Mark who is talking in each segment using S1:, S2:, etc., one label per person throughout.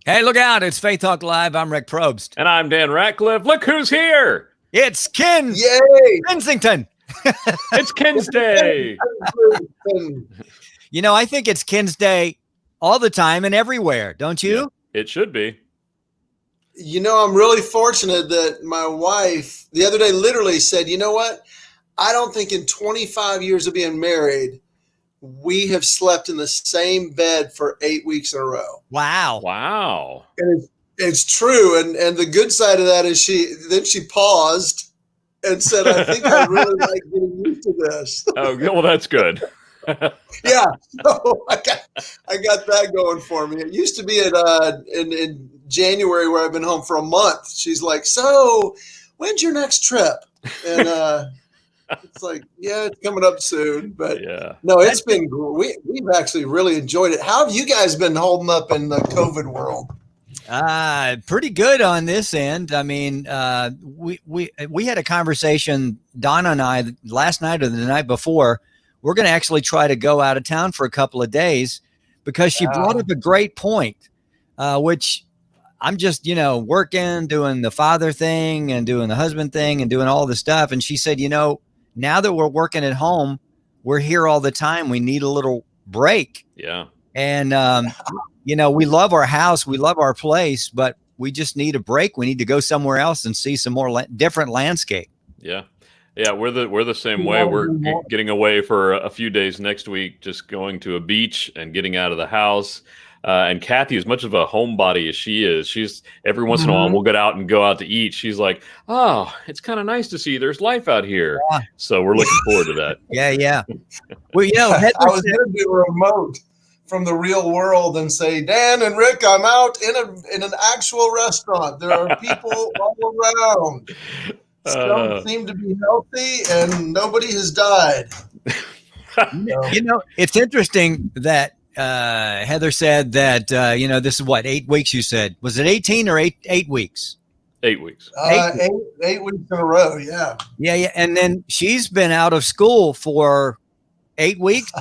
S1: Hey, look out. It's Faith Talk Live. I'm Rick Probst.
S2: And I'm Dan Ratcliffe. Look who's here.
S1: It's Kenn Kington.
S2: It's Kenn's Day.
S1: You know, I think it's Kenn's Day all the time and everywhere, don't you?
S2: Yeah, it should be.
S3: You know, I'm really fortunate that my wife the other day literally said, you know what? I don't think in 25 years of being married, we have slept in the same bed for 8 weeks in a row.
S1: Wow.
S3: And it's true. And the good side of that is she paused and said, I think I really like getting used to this.
S2: Oh, well, that's good.
S3: Yeah. So I got that going for me. It used to be in January where I've been home for a month. She's like, so when's your next trip? And it's like, yeah, it's coming up soon. But
S2: yeah.
S3: No, it's been we've actually really enjoyed it. How have you guys been holding up in the COVID world?
S1: Pretty good on this end. I mean, we had a conversation, Donna and I, last night or the night before. We're going to actually try to go out of town for a couple of days because she brought up a great point, which I'm just, working, doing the father thing and doing the husband thing and doing all the stuff. And she said, now that we're working at home, we're here all the time. We need a little break.
S2: Yeah.
S1: And, we love our house. We love our place, but we just need a break. We need to go somewhere else and see some more different landscape.
S2: Yeah. Yeah. We're the same way. We're getting away for a few days next week, just going to a beach and getting out of the house. And Kathy, as much of a homebody as she is, she's every once in a while we'll get out and go out to eat. She's like, oh, it's kind of nice to see there's life out here. Yeah. So we're looking forward to that.
S1: Yeah. Well,
S3: I was going to do a remote from the real world and say, Dan and Rick, I'm out in an actual restaurant. There are people all around. Some seem to be healthy and nobody has died.
S1: It's interesting that Heather said that, this is what, 8 weeks you said. Was it 18 or 8 weeks?
S2: 8 weeks.
S3: 8 weeks in a row, yeah.
S1: Yeah. And then she's been out of school for 8 weeks,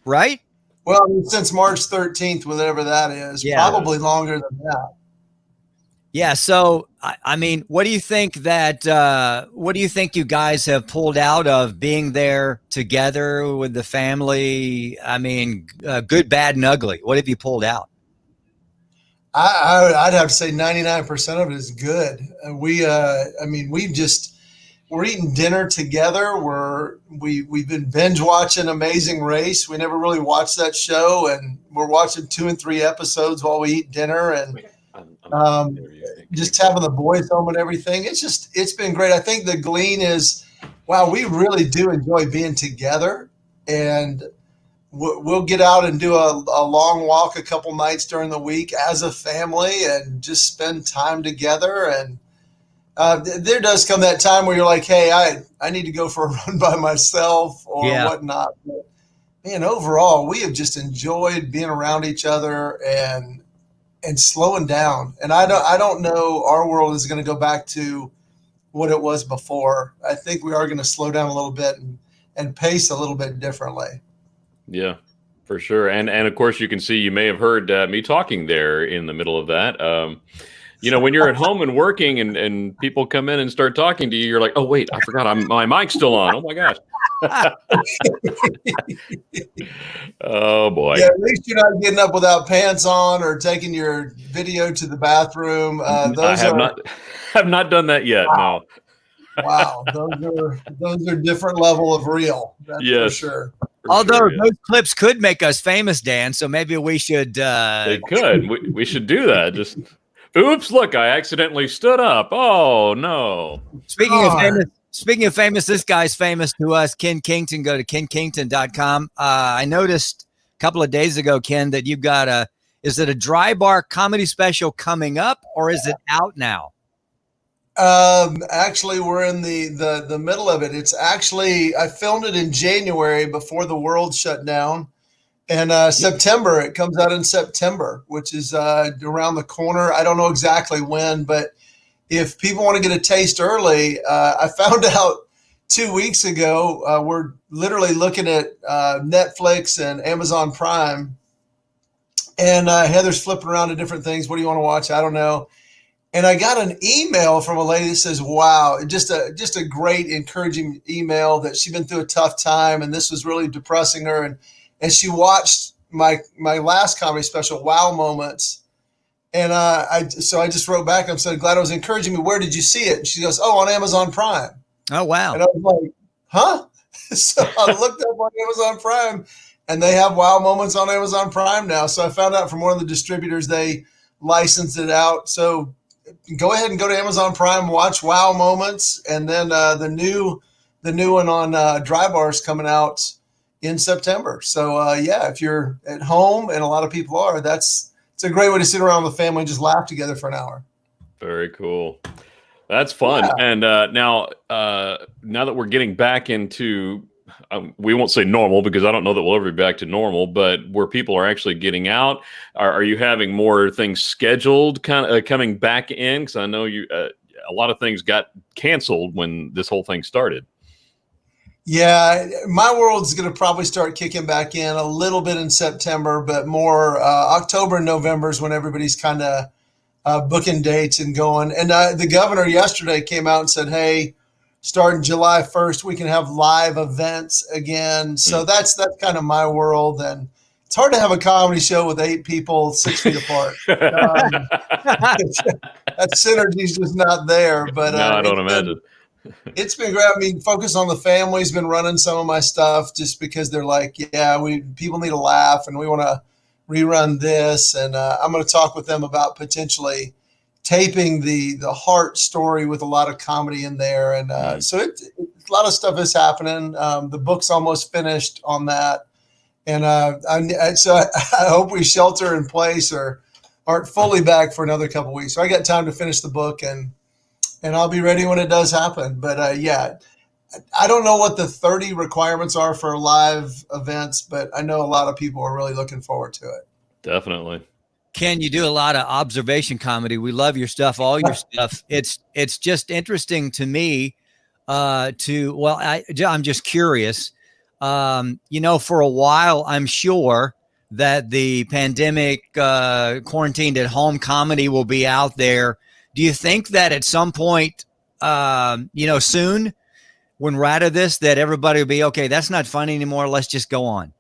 S1: right?
S3: Well, since March 13th, whatever that is, probably longer than that.
S1: Yeah. So, I mean, what do you think you guys have pulled out of being there together with the family? I mean, good, bad, and ugly. What have you pulled out?
S3: I'd have to say 99% of it is good. We're eating dinner together. We've been binge watching Amazing Race. We never really watched that show, and we're watching 2 and 3 episodes while we eat dinner, and just having the boys home and everything. It's been great. I think the glean is, wow, we really do enjoy being together, and we'll get out and do a long walk a couple nights during the week as a family and just spend time together. And there does come that time where you're like, hey, I need to go for a run by myself or whatnot. But man, overall, we have just enjoyed being around each other and slowing down. And I don't know our world is going to go back to what it was before. I think we are going to slow down a little bit and pace a little bit differently.
S2: Yeah, for sure. And of course, you can see, you may have heard me talking there in the middle of that. When you're at home and working and people come in and start talking to you, you're like, oh, wait, I forgot my mic's still on. Oh, my gosh. Oh, boy.
S3: Yeah, at least you're not getting up without pants on or taking your video to the bathroom.
S2: I have not done that yet.
S3: Wow. No. Wow. Those are different level of real. That's for sure.
S1: Although those clips could make us famous, Dan, so maybe we should.
S2: They could. We should do that. Just, oops, look, I accidentally stood up. Oh, no.
S1: Speaking of famous, this guy's famous to us, Kenn Kington. Go to KennKington.com. I noticed a couple of days ago, Kenn, that you've got is it a dry bar comedy special coming up or is it out now?
S3: Actually, we're in the middle of it. It's actually, I filmed it in January before the world shut down. And September, it comes out in September, which is around the corner. I don't know exactly when, but if people want to get a taste early, I found out 2 weeks ago, we're literally looking at Netflix and Amazon Prime. And Heather's flipping around to different things. What do you want to watch? I don't know. And I got an email from a lady that says, wow, just a great encouraging email that she'd been through a tough time and this was really depressing her. And she watched my last comedy special, Wow Moments. And I just wrote back and said, glad I was encouraging me. Where did you see it? And she goes, oh, on Amazon Prime.
S1: Oh, wow.
S3: And I was like, huh? So I looked up on Amazon Prime and they have Wow Moments on Amazon Prime now. So I found out from one of the distributors, they licensed it out. So go ahead and go to Amazon Prime, watch Wow Moments. And then the new one on Dry Bar is coming out in September. So if you're at home, and a lot of people are, it's a great way to sit around with the family and just laugh together for an hour.
S2: Very cool. That's fun. Yeah. And now that we're getting back into, we won't say normal because I don't know that we'll ever be back to normal, but where people are actually getting out, are you having more things scheduled coming back in? Because I know a lot of things got canceled when this whole thing started.
S3: Yeah, my world's going to probably start kicking back in a little bit in September, but more October and November is when everybody's kind of booking dates and going. And the governor yesterday came out and said, hey, starting July 1st, we can have live events again. So that's kind of my world. And it's hard to have a comedy show with 8 people 6 feet apart. That synergy's just not there. But
S2: no, I don't imagine.
S3: It's been great. I mean, Focus on the Family's been running some of my stuff just because they're like, people need to laugh and we want to rerun this. And I'm going to talk with them about potentially taping the Heart story with a lot of comedy in there. And so a lot of stuff is happening. The book's almost finished on that. And so I hope we shelter in place or aren't fully back for another couple of weeks. So I got time to finish the book and I'll be ready when it does happen. But I don't know what the 30 requirements are for live events, but I know a lot of people are really looking forward to it.
S2: Definitely.
S1: Ken, you do a lot of observation comedy. We love your stuff, all your stuff. It's just interesting to me I'm just curious. For a while, I'm sure that the pandemic quarantined at home comedy will be out there. Do you think that at some point, soon, when we're out of this, that everybody will be, okay, that's not funny anymore. Let's just go on.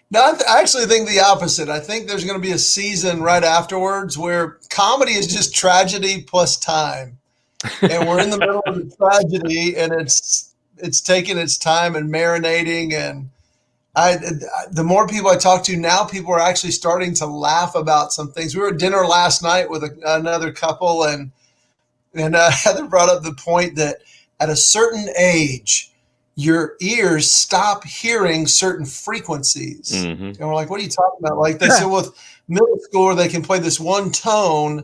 S3: No, I actually think the opposite. I think there's going to be a season right afterwards where comedy is just tragedy plus time. And we're in the middle of the tragedy and it's taking its time and marinating. And the more people I talk to now, people are actually starting to laugh about some things. We were at dinner last night with another couple and Heather brought up the point that at a certain age, your ears stop hearing certain frequencies. Mm-hmm. And we're like, what are you talking about? Like they said with middle schooler, they can play this one tone.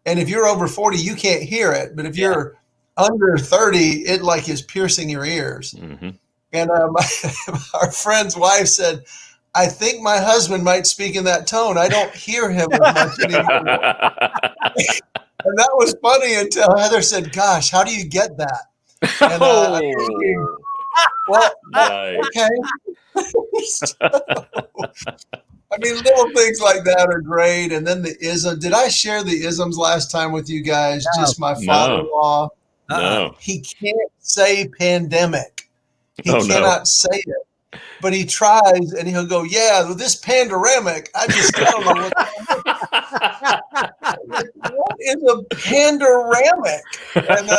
S3: And if you're over 40, you can't hear it. But if you're under 30, it like is piercing your ears. Mm-hmm. And our friend's wife said, I think my husband might speak in that tone. I don't hear him as much anymore. And that was funny until Heather said, gosh, how do you get that? And well, okay. So, I mean, little things like that are great. And then the ism. Did I share the isms last time with you guys? No. Just my father-in-law.
S2: No.
S3: He can't say pandemic. He cannot say it. But he tries and he'll go, yeah, this pandoramic. I don't know what is a pandoramic? And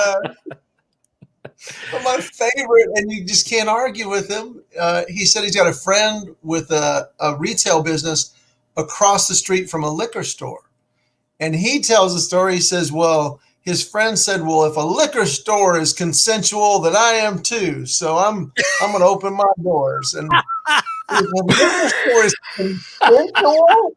S3: but my favorite, and you just can't argue with him. He said he's got a friend with a retail business across the street from a liquor store. And he tells the story. He says, well, his friend said, well, if a liquor store is consensual, then I am too. So I'm going to open my doors. And if a liquor store is consensual,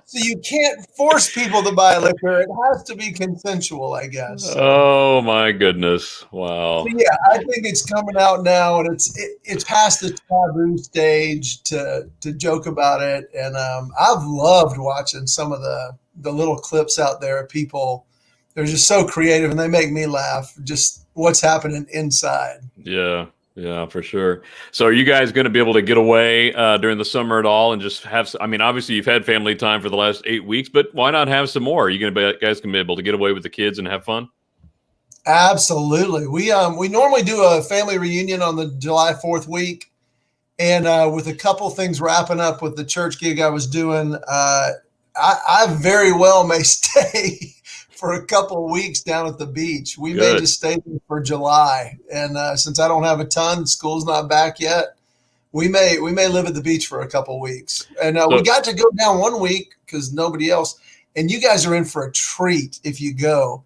S3: so you can't force people to buy liquor. It has to be consensual, I guess.
S2: Oh my goodness! Wow.
S3: So yeah, I think it's coming out now, and it's past the taboo stage to joke about it. And I've loved watching some of the little clips out there of people. They're just so creative, and they make me laugh. Just what's happening inside.
S2: Yeah. Yeah, for sure. So are you guys going to be able to get away during the summer at all and just have, I mean, obviously you've had family time for the last 8 weeks, but why not have some more? Are you going to be, guys can be able to get away with the kids and have fun?
S3: Absolutely. We normally do a family reunion on the July 4th week. And with a couple things wrapping up with the church gig I was doing, I very well may stay for a couple of weeks down at the beach. We may just stay there for July. And since I don't have a ton, school's not back yet, we may live at the beach for a couple of weeks. And we got to go down one week because nobody else. And you guys are in for a treat if you go,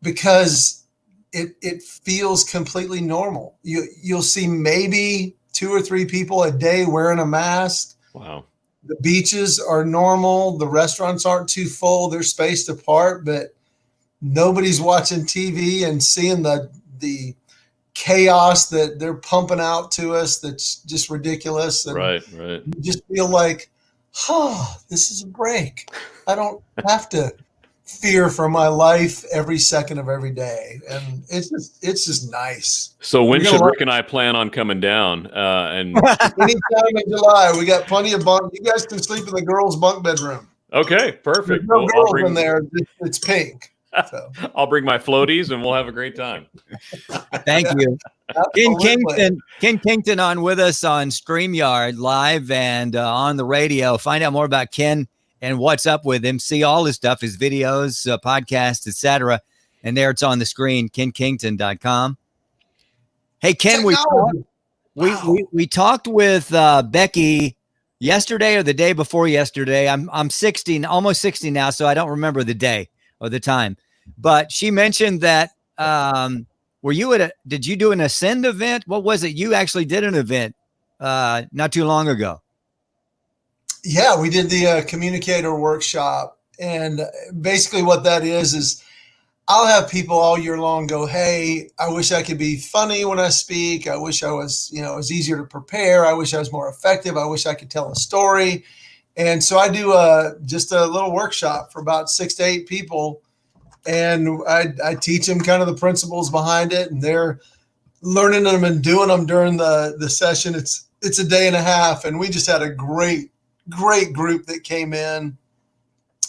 S3: because it feels completely normal. You'll see maybe 2 or 3 people a day wearing a mask.
S2: Wow.
S3: The beaches are normal. The restaurants aren't too full. They're spaced apart, but nobody's watching TV and seeing the chaos that they're pumping out to us. That's just ridiculous. And
S2: right.
S3: You just feel like, this is a break. I don't have to fear for my life every second of every day, and it's just nice.
S2: So when should Rick and I plan on coming down? And
S3: anytime in July, we got plenty of bunk. You guys can sleep in the girls' bunk bedroom.
S2: Okay, perfect.
S3: There's no girls in there. It's pink. So.
S2: I'll bring my floaties and we'll have a great time.
S1: Thank you. Kenn Kington on with us on StreamYard live and on the radio. Find out more about Kenn and what's up with him. See all his stuff, his videos, podcasts, etc. And there it's on the screen, kennkington.com. Hey, Kenn, we talked with Becky yesterday or the day before yesterday. I'm 60, almost 60 now, so I don't remember the day or the time. But she mentioned that were you did you do an Ascend event? What was it? You actually did an event not too long ago.
S3: Yeah, we did the communicator workshop. And basically what that is I'll have people all year long go, hey, I wish I could be funny when I speak. I wish I was, it was easier to prepare. I wish I was more effective. I wish I could tell a story. And so I do just a little workshop for about 6 to 8 people. And I teach them kind of the principles behind it. And they're learning them and doing them during the session. It's a day and a half. And we just had a great group that came in.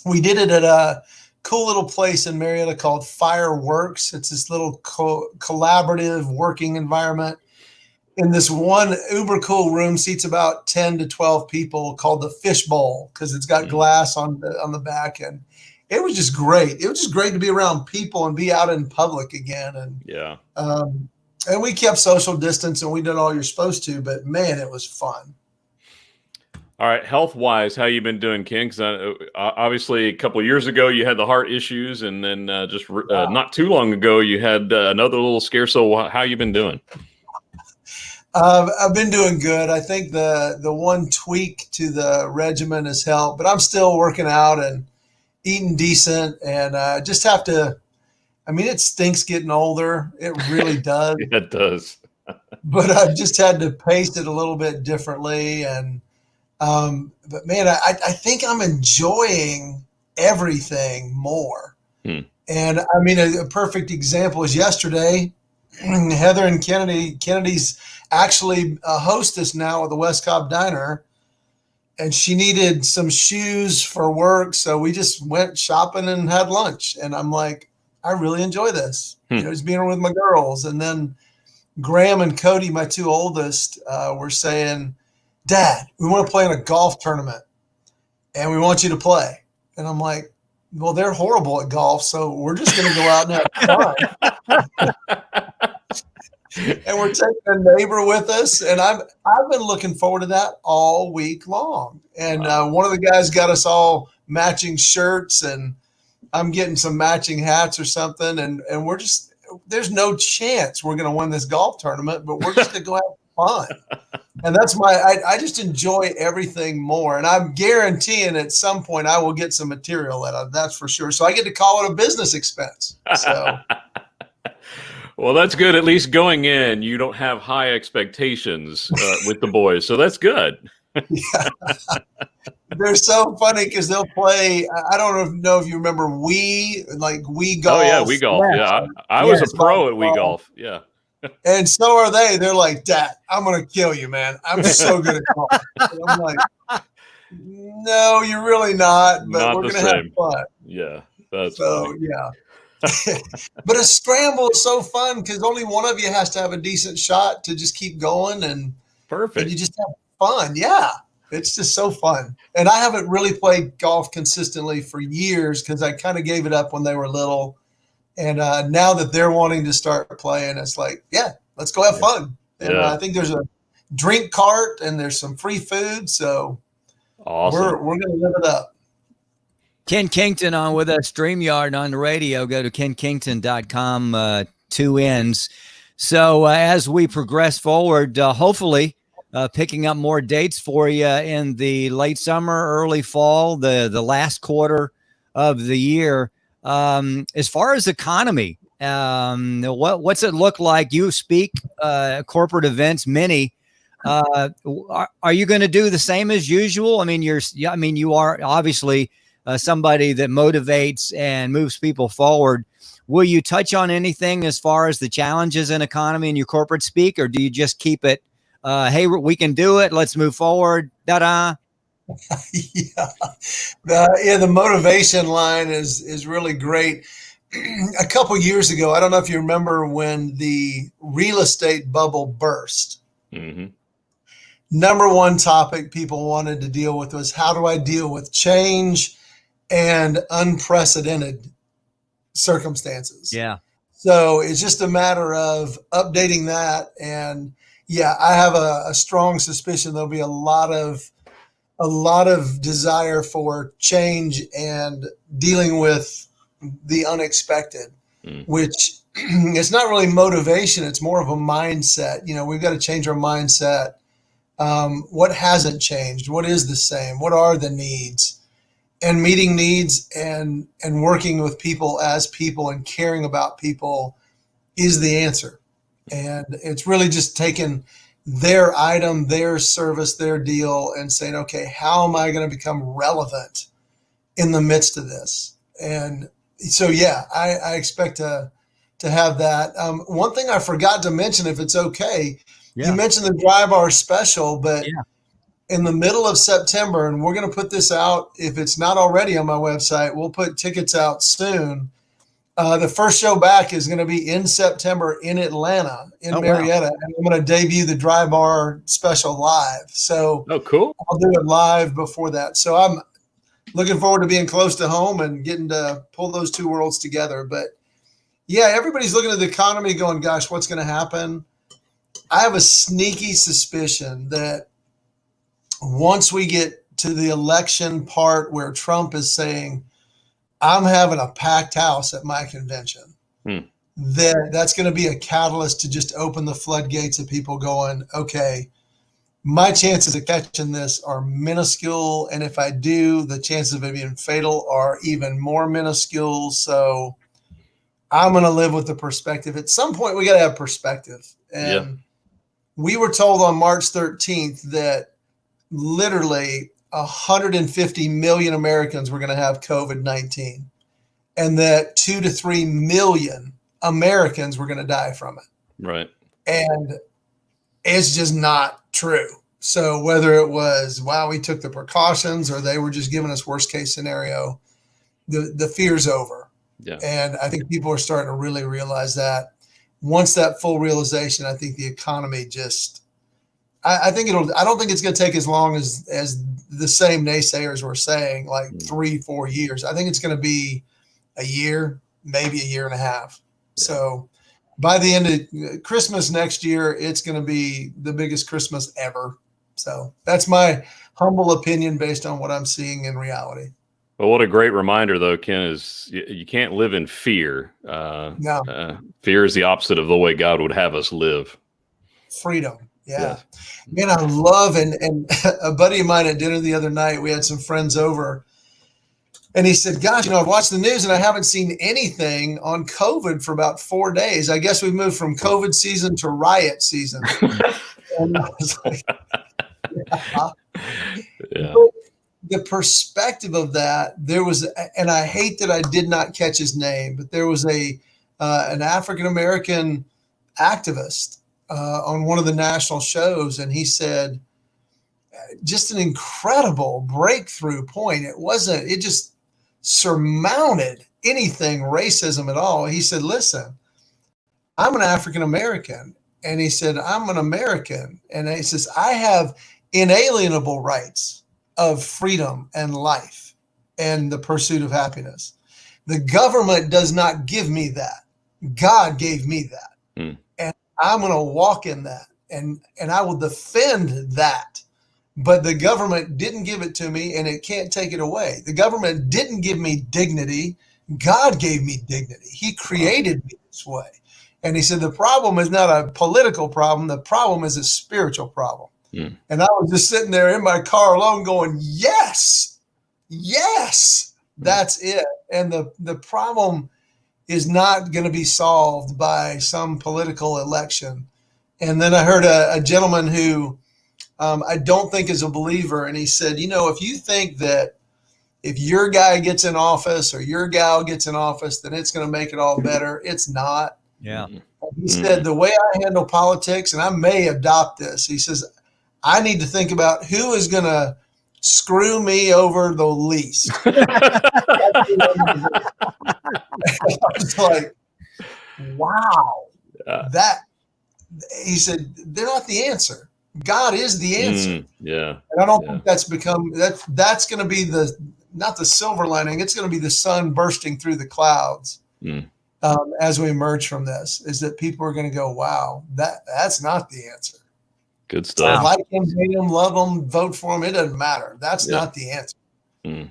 S3: We did it at a cool little place in Marietta called Fireworks. It's this little collaborative working environment. In this one uber cool room, seats about 10 to 12 people, called the Fishbowl, because it's got glass on the back. And it was just great. It was just great to be around people and be out in public again. And yeah, and we kept social distance and we did all you're supposed to. But man, it was fun.
S2: All right, health-wise, how you been doing, Kenn? Because obviously a couple of years ago you had the heart issues, and then not too long ago you had another little scare. So how you been doing?
S3: I've been doing good. I think the one tweak to the regimen has helped, but I'm still working out and eating decent, and just have to. I mean, it stinks getting older. It really does.
S2: It does.
S3: But I've just had to pace it a little bit differently, and. But man, I think I'm enjoying everything more. And I mean, a perfect example is yesterday, Heather and Kennedy's actually a hostess now at the West Cobb Diner, and she needed some shoes for work. So we just went shopping and had lunch. And I'm like, I really enjoy this, just being with my girls. And then Graham and Cody, my 2 oldest, were saying, Dad, we want to play in a golf tournament and we want you to play. And I'm like, well, they're horrible at golf, so we're just going to go out and have fun. And we're taking a neighbor with us. And I've been looking forward to that all week long. And one of the guys got us all matching shirts, and I'm getting some matching hats or something. And we're just, there's no chance we're going to win this golf tournament, but we're just going to go have fun. And that's I just enjoy everything more. And I'm guaranteeing at some point I will get some material out of it. That's for sure. So I get to call it a business expense. So.
S2: Well, that's good. At least going in, you don't have high expectations with the boys. So that's good.
S3: Yeah. They're so funny because they'll play. I don't know if you remember Wii Golf.
S2: Oh, yeah, Wii Golf. Yeah, I was a pro at Wii Golf. Yeah.
S3: And so are they. They're like, Dad, I'm going to kill you, man. I'm so good at golf. And I'm like, no, you're really not, but
S2: Not
S3: we're
S2: the
S3: going to have
S2: same.
S3: fun.
S2: Yeah, that's
S3: So,
S2: funny.
S3: yeah. But a scramble is so fun because only one of you has to have a decent shot to just keep going, and
S2: Perfect.
S3: you just have fun. Yeah, it's just so fun. And I haven't really played golf consistently for years because I kind of gave it up when they were little. And now that they're wanting to start playing, it's like, yeah, let's go have fun. And
S2: Yeah.
S3: I think there's a drink cart and there's some free food. So
S2: Awesome.
S3: we're going to live it up.
S1: Kenn Kington on with us, StreamYard on the radio. Go to kennkington.com, 2 N's. So as we progress forward, hopefully picking up more dates for you in the late summer, early fall, the last quarter of the year. As far as economy, what's it look like? You speak corporate events, many. Are you going to do the same as usual? I mean, you are obviously somebody that motivates and moves people forward. Will you touch on anything as far as the challenges in economy in your corporate speak, or do you just keep it, hey, we can do it, let's move forward, da-da?
S3: Yeah. The motivation line is really great. A couple years ago, I don't know if you remember when the real estate bubble burst.
S2: Mm-hmm.
S3: Number one topic people wanted to deal with was, how do I deal with change and unprecedented circumstances?
S1: Yeah.
S3: So it's just a matter of updating that. And yeah, I have a strong suspicion there'll be a lot of desire for change and dealing with the unexpected, which it's not really motivation. It's more of a mindset. We've got to change our mindset. What hasn't changed? What is the same? What are the needs? And meeting needs and working with people as people and caring about people is the answer. And it's really just taking their item, their service, their deal, and saying, okay, how am I going to become relevant in the midst of this? And so, yeah, I expect to have that. One thing I forgot to mention, if it's okay, you mentioned the Dry Bar special, but in the middle of September, and we're going to put this out, if it's not already on my website, we'll put tickets out soon. The first show back is going to be in September in Atlanta, in Marietta. Wow. And I'm going to debut the Dry Bar special live. So
S2: cool.
S3: I'll do it live before that. So I'm looking forward to being close to home and getting to pull those two worlds together. But yeah, everybody's looking at the economy going, gosh, what's going to happen? I have a sneaky suspicion that once we get to the election part where Trump is saying, I'm having a packed house at my convention, that's going to be a catalyst to just open the floodgates of people going, okay, my chances of catching this are minuscule. And if I do, the chances of it being fatal are even more minuscule. So I'm going to live with the perspective. At some point, we got to have perspective. And we were told on March 13th that literally 150 million Americans were going to have COVID-19, and that 2 to 3 million Americans were going to die from it.
S2: Right.
S3: And it's just not true. So whether it was, wow, we took the precautions, or they were just giving us worst case scenario, the fear's over.
S2: Yeah.
S3: And I think people are starting to really realize that. Once that full realization, I think the economy just, I don't think it's going to take as long as the same naysayers were saying, like 3-4 years. I think it's going to be a year, maybe a year and a half. Yeah. So by the end of Christmas next year, it's going to be the biggest Christmas ever. So that's my humble opinion based on what I'm seeing in reality.
S2: Well, what a great reminder, though, Ken, is you can't live in fear.
S3: No.
S2: Fear is the opposite of the way God would have us live.
S3: Freedom. Yeah. Man, I love, and a buddy of mine at dinner the other night, we had some friends over, and he said, gosh, I've watched the news and I haven't seen anything on COVID for about 4 days. I guess we moved from COVID season to riot season. And I was like, yeah. But the perspective of that, there was, and I hate that I did not catch his name, but there was an African-American activist on one of the national shows, and he said, just an incredible breakthrough point. It just surmounted anything racism at all. He said, listen, I'm an African American. And he said, I'm an American. And he says, I have inalienable rights of freedom and life and the pursuit of happiness. The government does not give me that. God gave me that. Mm. And I'm going to walk in that. And I will defend that. But the government didn't give it to me, and it can't take it away. The government didn't give me dignity. God gave me dignity. He created me this way. And he said, the problem is not a political problem. The problem is a spiritual problem. Mm. And I was just sitting there in my car alone going, yes, that's it. And the problem is not going to be solved by some political election. And then I heard a gentleman who I don't think is a believer. And he said, if you think that if your guy gets in office or your gal gets in office, then it's going to make it all better. It's not.
S1: Yeah.
S3: He said, the way I handle politics, and I may adopt this, he says, I need to think about who is going to screw me over the least. I was like, wow. He said, they're not the answer. God is the answer.
S2: Yeah.
S3: And I don't think that's going to be not the silver lining. It's going to be the sun bursting through the clouds. As we emerge from this, is that people are going to go, wow, that's not the answer.
S2: Good stuff.
S3: Like him, hate him, love him, vote for him. It doesn't matter. That's not the answer.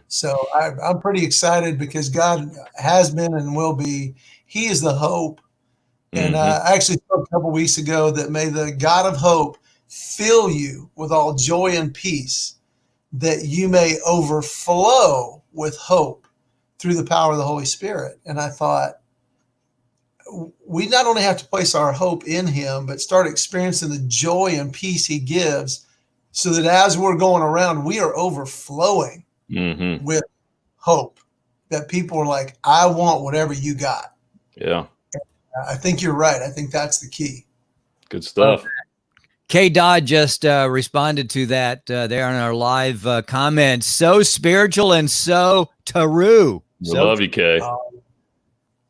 S3: So I'm pretty excited because God has been and will be. He is the hope. And I actually spoke a couple weeks ago that may the God of hope fill you with all joy and peace, that you may overflow with hope through the power of the Holy Spirit. And I thought, we not only have to place our hope in him, but start experiencing the joy and peace he gives, so that as we're going around, we are overflowing with hope, that people are like, I want whatever you got.
S2: Yeah.
S3: I think you're right. I think that's the key.
S2: Good stuff.
S1: Kay Dodd just responded to that there in our live comments. So spiritual and so true.
S2: Love you, Kay.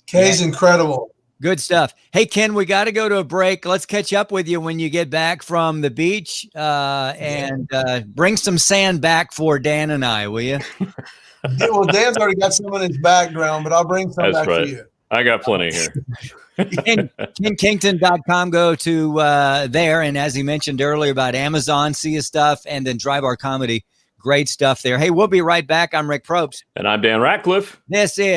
S3: Kay's incredible.
S1: Good stuff. Hey, Ken, we got to go to a break. Let's catch up with you when you get back from the beach and bring some sand back for Dan and I, will you?
S3: Well, Dan's already got some in his background, but I'll bring some back for you.
S2: I got plenty here.
S1: KennKington.com. Go to there. And as he mentioned earlier about Amazon, see his stuff, and then Drive Our Comedy. Great stuff there. Hey, we'll be right back. I'm Rick Probst.
S2: And I'm Dan Ratcliffe.
S1: This is